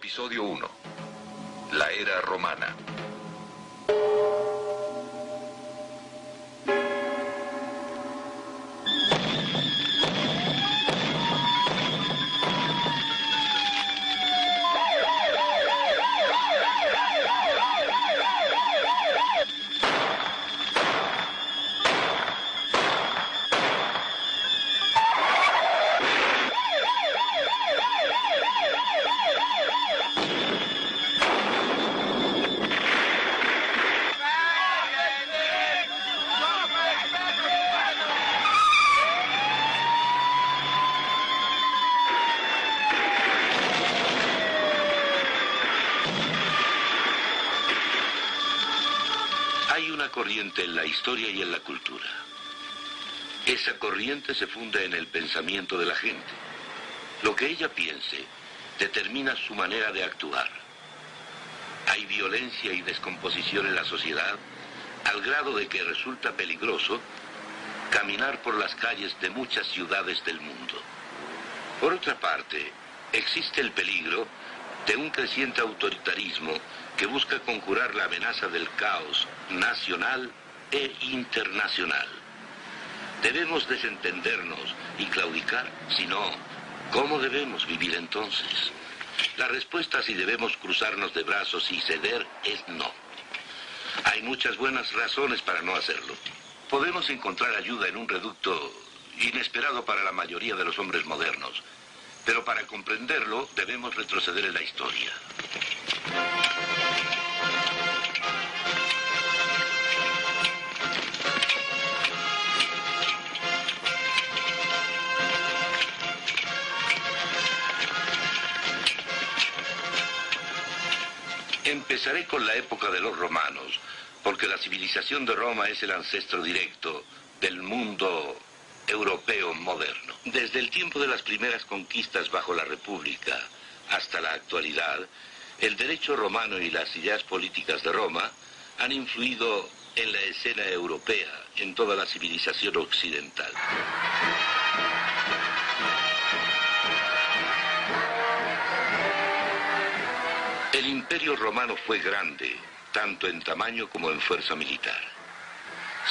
Episodio 1. La era romana. Hay una corriente en la historia y en la cultura. Esa corriente se funda en el pensamiento de la gente. Lo que ella piense determina su manera de actuar. Hay violencia y descomposición en la sociedad al grado de que resulta peligroso caminar por las calles de muchas ciudades del mundo. Por otra parte, existe el peligro de un creciente autoritarismo que busca conjurar la amenaza del caos nacional e internacional. ¿Debemos desentendernos y claudicar? Si no, ¿cómo debemos vivir entonces? La respuesta a si debemos cruzarnos de brazos y ceder es no. Hay muchas buenas razones para no hacerlo. Podemos encontrar ayuda en un reducto inesperado para la mayoría de los hombres modernos, pero para comprenderlo debemos retroceder en la historia. Empezaré con la época de los romanos, porque la civilización de Roma es el ancestro directo del mundo europeo moderno. Desde el tiempo de las primeras conquistas bajo la República hasta la actualidad, el derecho romano y las ideas políticas de Roma han influido en la escena europea, en toda la civilización occidental. El Imperio Romano fue grande, tanto en tamaño como en fuerza militar.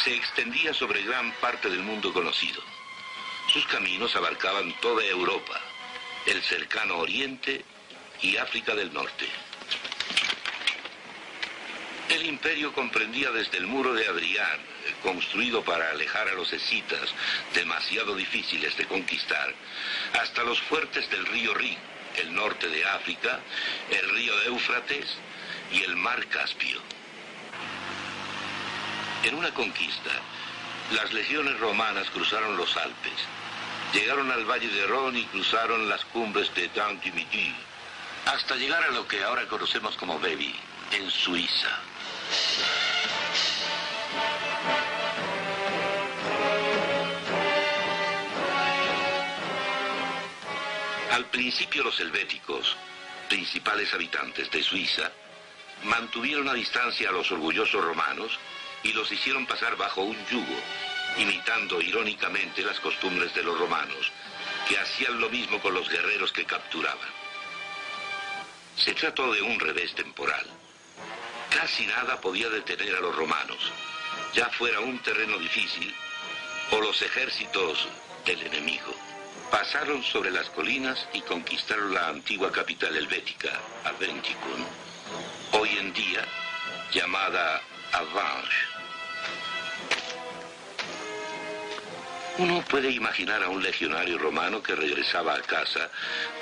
Se extendía sobre gran parte del mundo conocido. Sus caminos abarcaban toda Europa, el cercano Oriente y África del Norte. El imperio comprendía desde el muro de Adrián, construido para alejar a los escitas, demasiado difíciles de conquistar, hasta los fuertes del río Rin, el norte de África, el río Éufrates y el mar Caspio. En una conquista, las legiones romanas cruzaron los Alpes, llegaron al valle de Rhône y cruzaron las cumbres de Dent du Midi, hasta llegar a lo que ahora conocemos como Vevey, en Suiza. Al principio los helvéticos, principales habitantes de Suiza, mantuvieron a distancia a los orgullosos romanos y los hicieron pasar bajo un yugo, imitando irónicamente las costumbres de los romanos, que hacían lo mismo con los guerreros que capturaban. Se trató de un revés temporal. Casi nada podía detener a los romanos, ya fuera un terreno difícil o los ejércitos del enemigo. Pasaron sobre las colinas y conquistaron la antigua capital helvética, Aventicum, hoy en día llamada Avanches. Uno puede imaginar a un legionario romano que regresaba a casa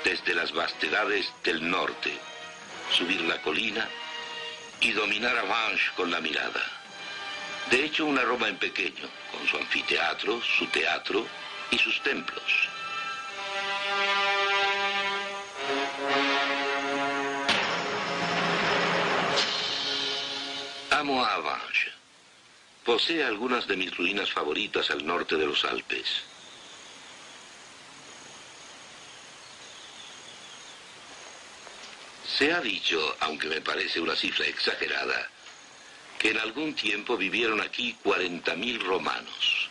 desde las vastedades del norte, subir la colina y dominar Avanches con la mirada. De hecho, una Roma en pequeño, con su anfiteatro, su teatro y sus templos. Amo a Avanches. Posee algunas de mis ruinas favoritas al norte de los Alpes. Se ha dicho, aunque me parece una cifra exagerada, que en algún tiempo vivieron aquí 40.000 romanos.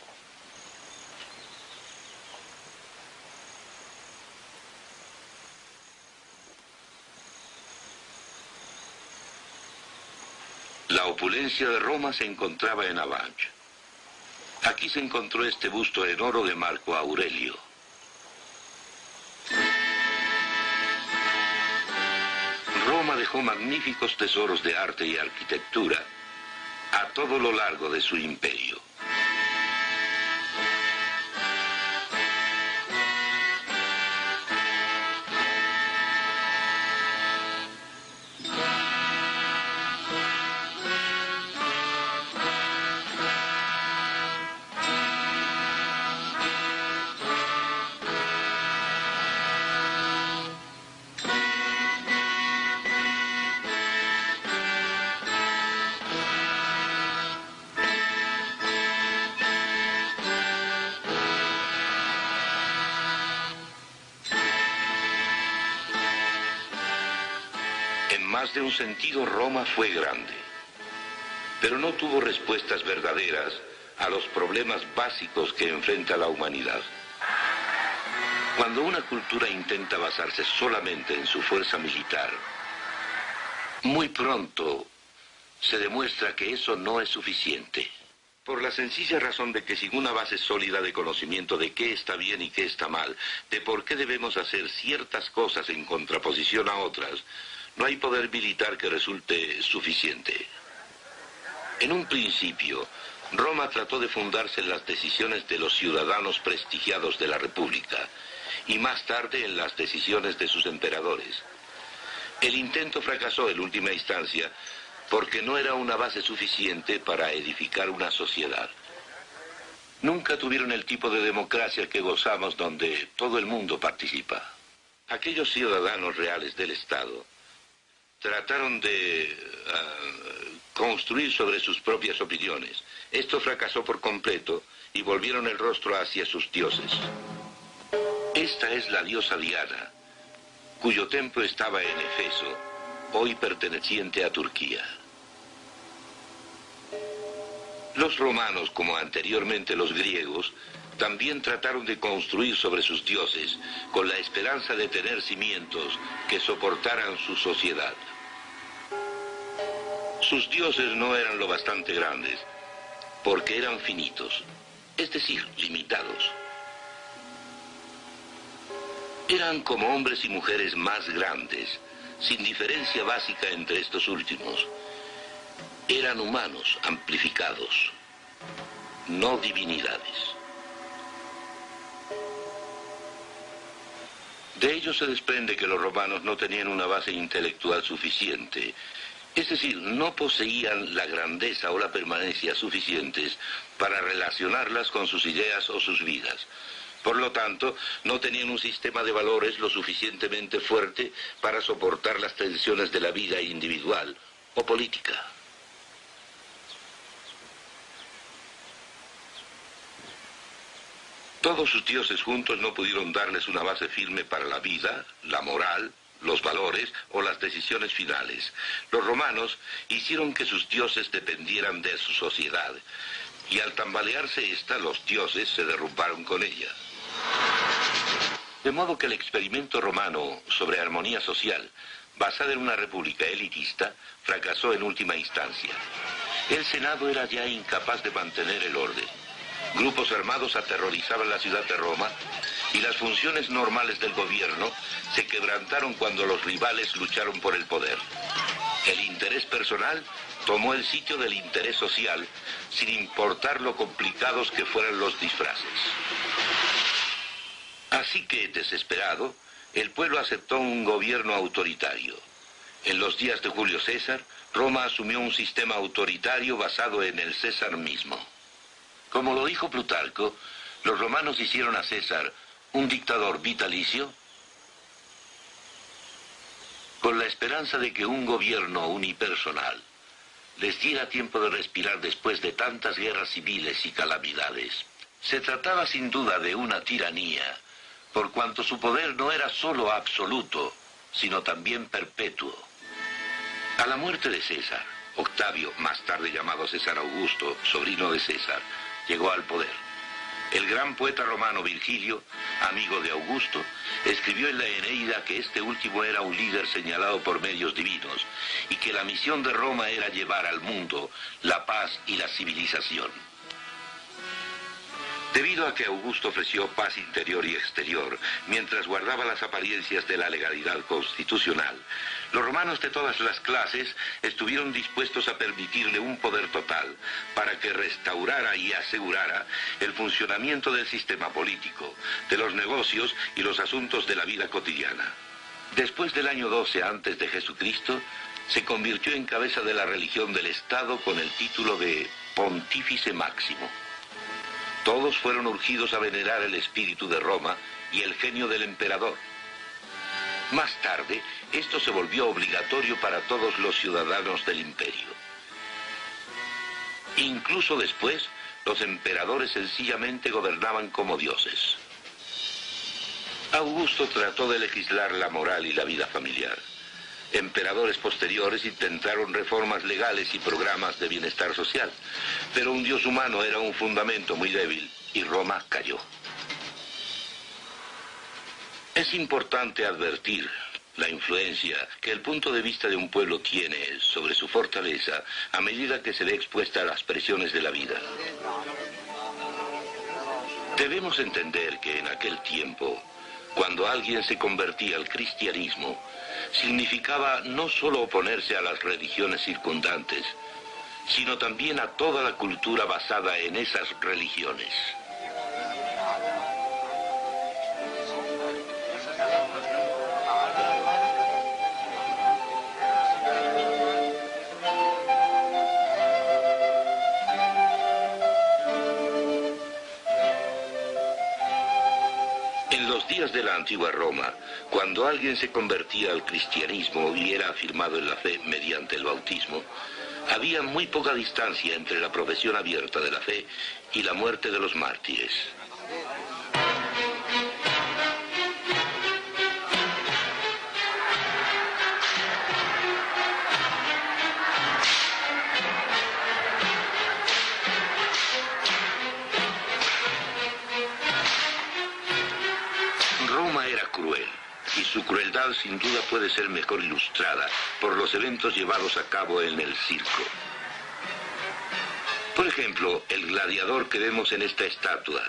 La opulencia de Roma se encontraba en Avanch. Aquí se encontró este busto en oro de Marco Aurelio. Roma dejó magníficos tesoros de arte y arquitectura a todo lo largo de su imperio. En más de un sentido, Roma fue grande, pero no tuvo respuestas verdaderas a los problemas básicos que enfrenta la humanidad. Cuando una cultura intenta basarse solamente en su fuerza militar, muy pronto se demuestra que eso no es suficiente. Por la sencilla razón de que sin una base sólida de conocimiento de qué está bien y qué está mal, de por qué debemos hacer ciertas cosas en contraposición a otras, no hay poder militar que resulte suficiente. En un principio, Roma trató de fundarse en las decisiones de los ciudadanos prestigiados de la República y más tarde en las decisiones de sus emperadores. El intento fracasó en última instancia porque no era una base suficiente para edificar una sociedad. Nunca tuvieron el tipo de democracia que gozamos donde todo el mundo participa. Aquellos ciudadanos reales del Estado trataron de construir sobre sus propias opiniones. Esto fracasó por completo y volvieron el rostro hacia sus dioses. Esta es la diosa Diana, cuyo templo estaba en Éfeso, hoy perteneciente a Turquía. Los romanos, como anteriormente los griegos, también trataron de construir sobre sus dioses con la esperanza de tener cimientos que soportaran su sociedad. Sus dioses no eran lo bastante grandes, porque eran finitos, es decir, limitados. Eran como hombres y mujeres más grandes, sin diferencia básica entre estos últimos. Eran humanos amplificados, no divinidades. De ello se desprende que los romanos no tenían una base intelectual suficiente, es decir, no poseían la grandeza o la permanencia suficientes para relacionarlas con sus ideas o sus vidas. Por lo tanto, no tenían un sistema de valores lo suficientemente fuerte para soportar las tensiones de la vida individual o política. Todos sus dioses juntos no pudieron darles una base firme para la vida, la moral, los valores o las decisiones finales. Los romanos hicieron que sus dioses dependieran de su sociedad, y al tambalearse esta, los dioses se derrumbaron con ella. De modo que el experimento romano sobre armonía social, basada en una república elitista, fracasó en última instancia. El Senado era ya incapaz de mantener el orden. Grupos armados aterrorizaban la ciudad de Roma y las funciones normales del gobierno se quebrantaron cuando los rivales lucharon por el poder. El interés personal tomó el sitio del interés social, sin importar lo complicados que fueran los disfraces. Así que, desesperado, el pueblo aceptó un gobierno autoritario. En los días de Julio César, Roma asumió un sistema autoritario basado en el César mismo. Como lo dijo Plutarco, los romanos hicieron a César un dictador vitalicio con la esperanza de que un gobierno unipersonal les diera tiempo de respirar después de tantas guerras civiles y calamidades. Se trataba sin duda de una tiranía, por cuanto su poder no era solo absoluto, sino también perpetuo. A la muerte de César, Octavio, más tarde llamado César Augusto, sobrino de César, llegó al poder. El gran poeta romano Virgilio, amigo de Augusto, escribió en la Eneida que este último era un líder señalado por medios divinos y que la misión de Roma era llevar al mundo la paz y la civilización. Debido a que Augusto ofreció paz interior y exterior, mientras guardaba las apariencias de la legalidad constitucional, los romanos de todas las clases estuvieron dispuestos a permitirle un poder total para que restaurara y asegurara el funcionamiento del sistema político, de los negocios y los asuntos de la vida cotidiana. Después del año 12 antes de Jesucristo, se convirtió en cabeza de la religión del Estado con el título de Pontífice Máximo. Todos fueron urgidos a venerar el espíritu de Roma y el genio del emperador. Más tarde, esto se volvió obligatorio para todos los ciudadanos del imperio. Incluso después, los emperadores sencillamente gobernaban como dioses. Augusto trató de legislar la moral y la vida familiar. Emperadores posteriores intentaron reformas legales y programas de bienestar social, pero un dios humano era un fundamento muy débil y Roma cayó. Es importante advertir la influencia que el punto de vista de un pueblo tiene sobre su fortaleza a medida que se ve expuesta a las presiones de la vida. Debemos entender que en aquel tiempo, cuando alguien se convertía al cristianismo, significaba no solo oponerse a las religiones circundantes, sino también a toda la cultura basada en esas religiones. En los días de la antigua Roma, cuando alguien se convertía al cristianismo y era afirmado en la fe mediante el bautismo, había muy poca distancia entre la profesión abierta de la fe y la muerte de los mártires. Roma era cruel, y su crueldad sin duda puede ser mejor ilustrada por los eventos llevados a cabo en el circo. Por ejemplo, el gladiador que vemos en esta estatua.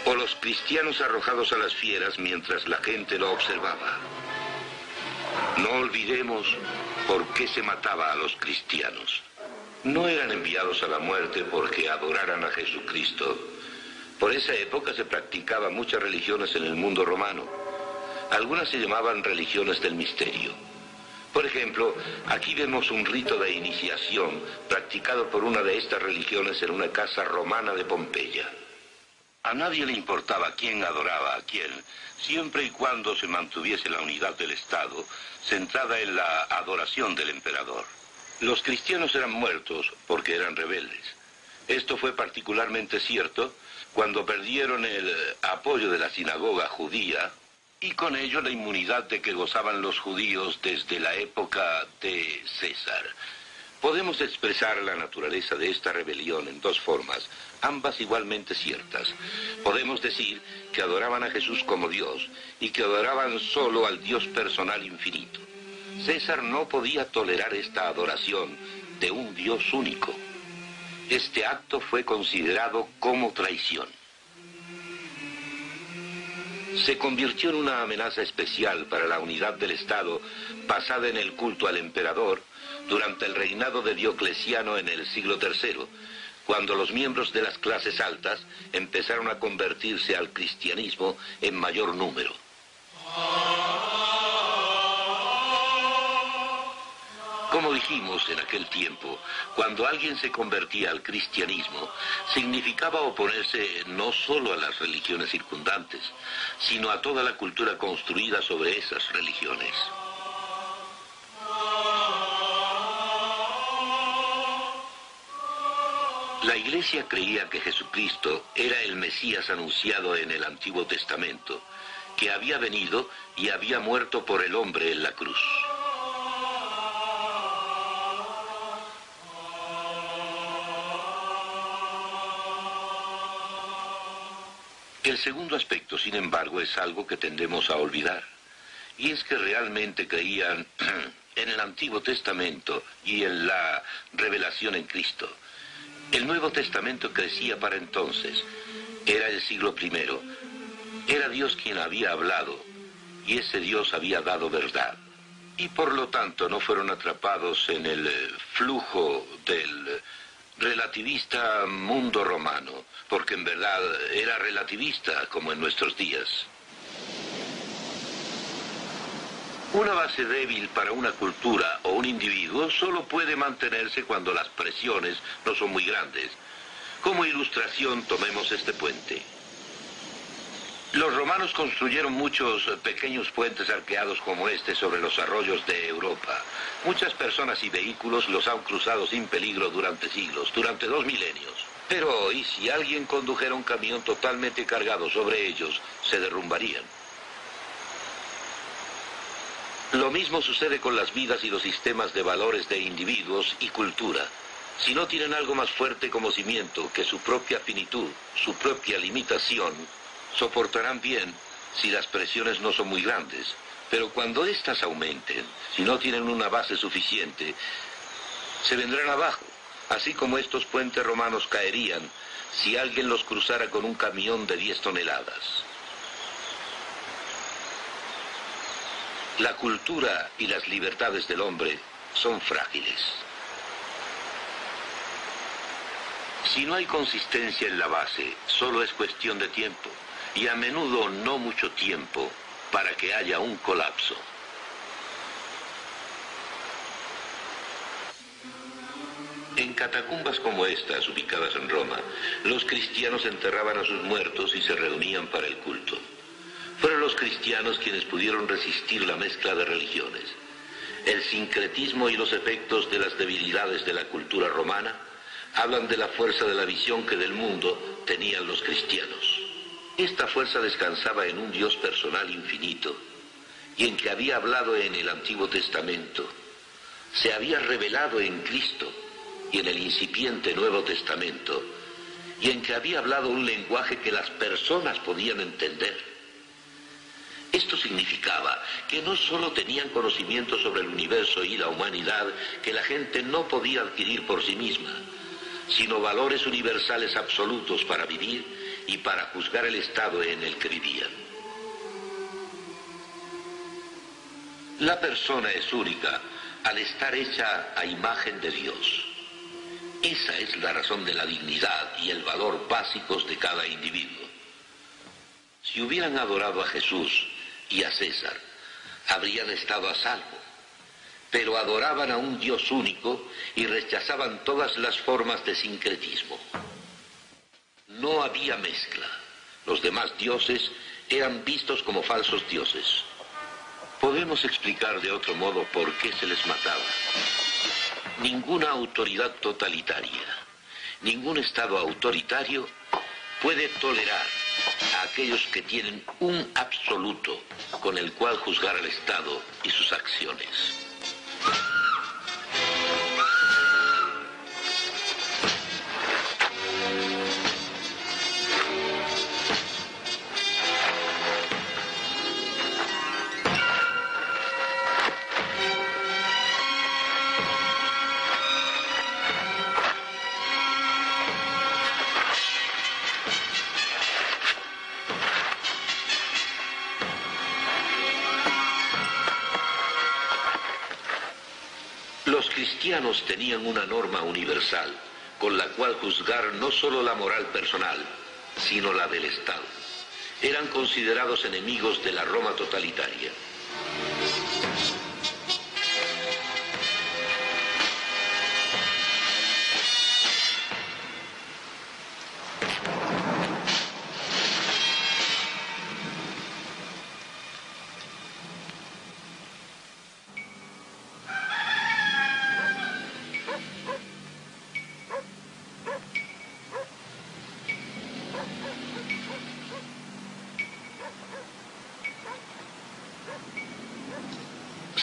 O los cristianos arrojados a las fieras mientras la gente lo observaba. No olvidemos por qué se mataba a los cristianos. No eran enviados a la muerte porque adoraran a Jesucristo. Por esa época se practicaban muchas religiones en el mundo romano. Algunas se llamaban religiones del misterio. Por ejemplo, aquí vemos un rito de iniciación practicado por una de estas religiones en una casa romana de Pompeya. A nadie le importaba quién adoraba a quién, siempre y cuando se mantuviese la unidad del Estado, centrada en la adoración del emperador. Los cristianos eran muertos porque eran rebeldes. Esto fue particularmente cierto cuando perdieron el apoyo de la sinagoga judía y con ello la inmunidad de que gozaban los judíos desde la época de César. Podemos expresar la naturaleza de esta rebelión en dos formas, ambas igualmente ciertas. Podemos decir que adoraban a Jesús como Dios y que adoraban solo al Dios personal infinito. César no podía tolerar esta adoración de un Dios único. Este acto fue considerado como traición. Se convirtió en una amenaza especial para la unidad del Estado basada en el culto al emperador durante el reinado de Diocleciano en el siglo III, cuando los miembros de las clases altas empezaron a convertirse al cristianismo en mayor número. Como dijimos en aquel tiempo, cuando alguien se convertía al cristianismo, significaba oponerse no solo a las religiones circundantes, sino a toda la cultura construida sobre esas religiones. La Iglesia creía que Jesucristo era el Mesías anunciado en el Antiguo Testamento, que había venido y había muerto por el hombre en la cruz. El segundo aspecto, sin embargo, es algo que tendemos a olvidar. Y es que realmente creían en el Antiguo Testamento y en la revelación en Cristo. El Nuevo Testamento crecía para entonces. Era el siglo I. Era Dios quien había hablado, y ese Dios había dado verdad. Y por lo tanto no fueron atrapados en el flujo del relativista mundo romano, porque en verdad era relativista como en nuestros días. Una base débil para una cultura o un individuo solo puede mantenerse cuando las presiones no son muy grandes. Como ilustración, tomemos este puente. Los romanos construyeron muchos pequeños puentes arqueados como este sobre los arroyos de Europa. Muchas personas y vehículos los han cruzado sin peligro durante siglos, durante 2 milenios. Pero hoy, si alguien condujera un camión totalmente cargado sobre ellos, se derrumbarían. Lo mismo sucede con las vidas y los sistemas de valores de individuos y cultura. Si no tienen algo más fuerte como cimiento que su propia finitud, su propia limitación, soportarán bien si las presiones no son muy grandes. Pero cuando éstas aumenten, si no tienen una base suficiente, se vendrán abajo. Así como estos puentes romanos caerían si alguien los cruzara con un camión de 10 toneladas. La cultura y las libertades del hombre son frágiles. Si no hay consistencia en la base, solo es cuestión de tiempo, y a menudo no mucho tiempo, para que haya un colapso. En catacumbas como estas, ubicadas en Roma, los cristianos enterraban a sus muertos y se reunían para el culto. Fueron los cristianos quienes pudieron resistir la mezcla de religiones. El sincretismo y los efectos de las debilidades de la cultura romana hablan de la fuerza de la visión que del mundo tenían los cristianos. Esta fuerza descansaba en un Dios personal infinito y en que había hablado en el Antiguo Testamento. Se había revelado en Cristo y en el incipiente Nuevo Testamento, y en que había hablado un lenguaje que las personas podían entender. Esto significaba que no solo tenían conocimiento sobre el universo y la humanidad que la gente no podía adquirir por sí misma, sino valores universales absolutos para vivir y para juzgar el estado en el que vivían. La persona es única al estar hecha a imagen de Dios. Esa es la razón de la dignidad y el valor básicos de cada individuo. Si hubieran adorado a Jesús y a César, habrían estado a salvo. Pero adoraban a un Dios único y rechazaban todas las formas de sincretismo. No había mezcla. Los demás dioses eran vistos como falsos dioses. Podemos explicar de otro modo por qué se les mataba. Ninguna autoridad totalitaria, ningún estado autoritario puede tolerar a aquellos que tienen un absoluto con el cual juzgar al Estado y sus acciones. Los cristianos tenían una norma universal, con la cual juzgar no solo la moral personal, sino la del Estado. Eran considerados enemigos de la Roma totalitaria.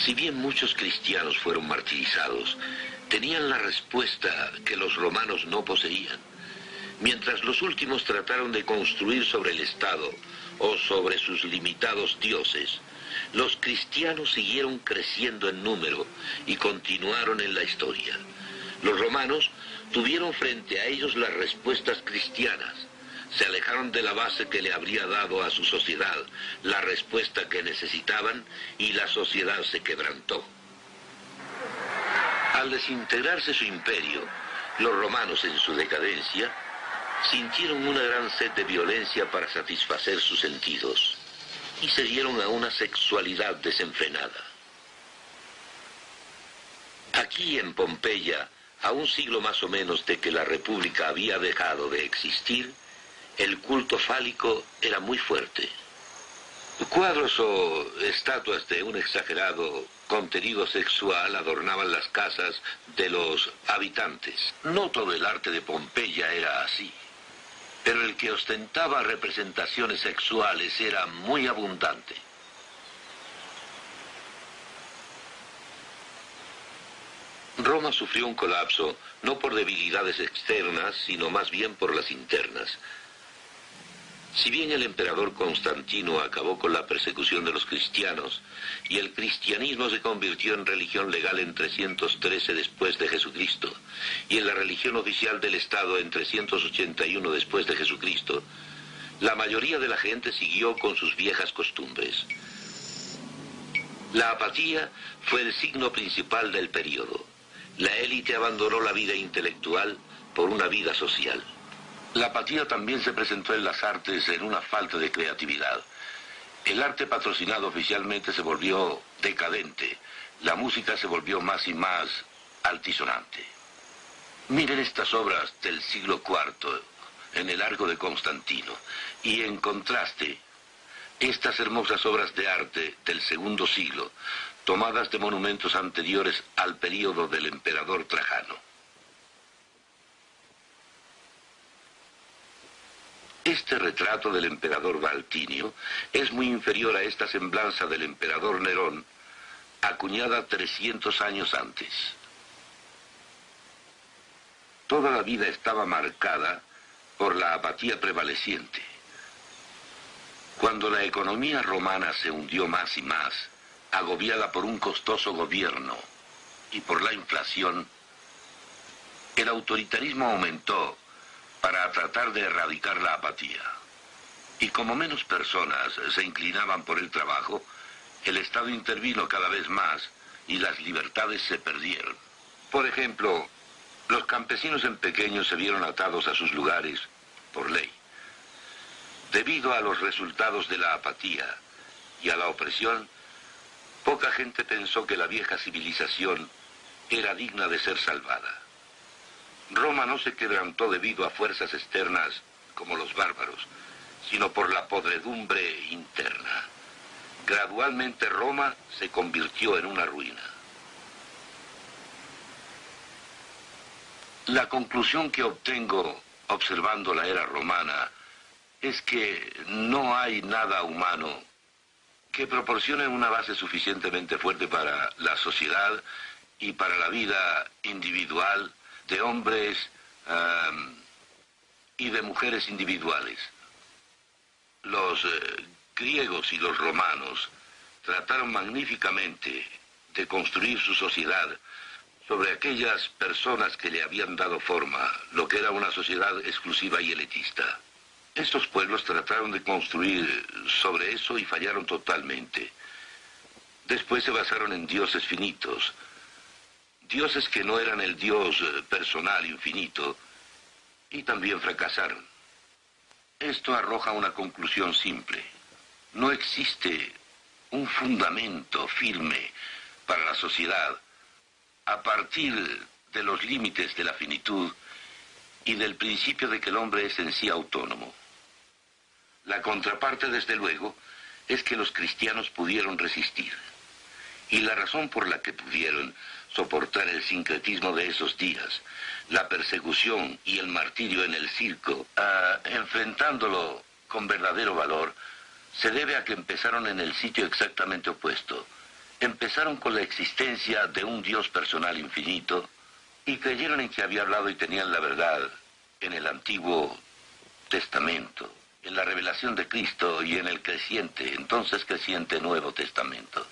Si bien muchos cristianos fueron martirizados, tenían la respuesta que los romanos no poseían. Mientras los últimos trataron de construir sobre el Estado o sobre sus limitados dioses, los cristianos siguieron creciendo en número y continuaron en la historia. Los romanos tuvieron frente a ellos las respuestas cristianas. Se alejaron de la base que le habría dado a su sociedad la respuesta que necesitaban y la sociedad se quebrantó. Al desintegrarse su imperio, los romanos en su decadencia sintieron una gran sed de violencia para satisfacer sus sentidos y se dieron a una sexualidad desenfrenada. Aquí en Pompeya, a un siglo más o menos de que la República había dejado de existir, el culto fálico era muy fuerte. Cuadros o estatuas de un exagerado contenido sexual adornaban las casas de los habitantes. No todo el arte de Pompeya era así, pero el que ostentaba representaciones sexuales era muy abundante. Roma sufrió un colapso no por debilidades externas, sino más bien por las internas. Si bien el emperador Constantino acabó con la persecución de los cristianos y el cristianismo se convirtió en religión legal en 313 después de Jesucristo y en la religión oficial del Estado en 381 después de Jesucristo, la mayoría de la gente siguió con sus viejas costumbres. La apatía fue el signo principal del período. La élite abandonó la vida intelectual por una vida social. La apatía también se presentó en las artes en una falta de creatividad. El arte patrocinado oficialmente se volvió decadente. La música se volvió más y más altisonante. Miren estas obras del siglo IV en el arco de Constantino y en contraste estas hermosas obras de arte del segundo siglo tomadas de monumentos anteriores al período del emperador Trajano. Este retrato del emperador Valtinio es muy inferior a esta semblanza del emperador Nerón, acuñada 300 años antes. Toda la vida estaba marcada por la apatía prevaleciente. Cuando la economía romana se hundió más y más, agobiada por un costoso gobierno y por la inflación, el autoritarismo aumentó para tratar de erradicar la apatía. Y como menos personas se inclinaban por el trabajo, el Estado intervino cada vez más y las libertades se perdieron. Por ejemplo, los campesinos en pequeño se vieron atados a sus lugares por ley. Debido a los resultados de la apatía y a la opresión, poca gente pensó que la vieja civilización era digna de ser salvada. Roma no se quebrantó debido a fuerzas externas como los bárbaros, sino por la podredumbre interna. Gradualmente Roma se convirtió en una ruina. La conclusión que obtengo observando la era romana es que no hay nada humano que proporcione una base suficientemente fuerte para la sociedad y para la vida individual de hombres y de mujeres individuales. Los griegos y los romanos trataron magníficamente de construir su sociedad sobre aquellas personas que le habían dado forma, lo que era una sociedad exclusiva y elitista. Estos pueblos trataron de construir sobre eso y fallaron totalmente. Después se basaron en dioses finitos, dioses que no eran el Dios personal infinito, y también fracasaron. Esto arroja una conclusión simple. No existe un fundamento firme para la sociedad a partir de los límites de la finitud y del principio de que el hombre es en sí autónomo. La contraparte, desde luego, es que los cristianos pudieron resistir. Y la razón por la que pudieron soportar el sincretismo de esos días, la persecución y el martirio en el circo, enfrentándolo con verdadero valor, se debe a que empezaron en el sitio exactamente opuesto. Empezaron con la existencia de un Dios personal infinito y creyeron en que había hablado y tenían la verdad en el Antiguo Testamento, en la revelación de Cristo y en el entonces creciente Nuevo Testamento.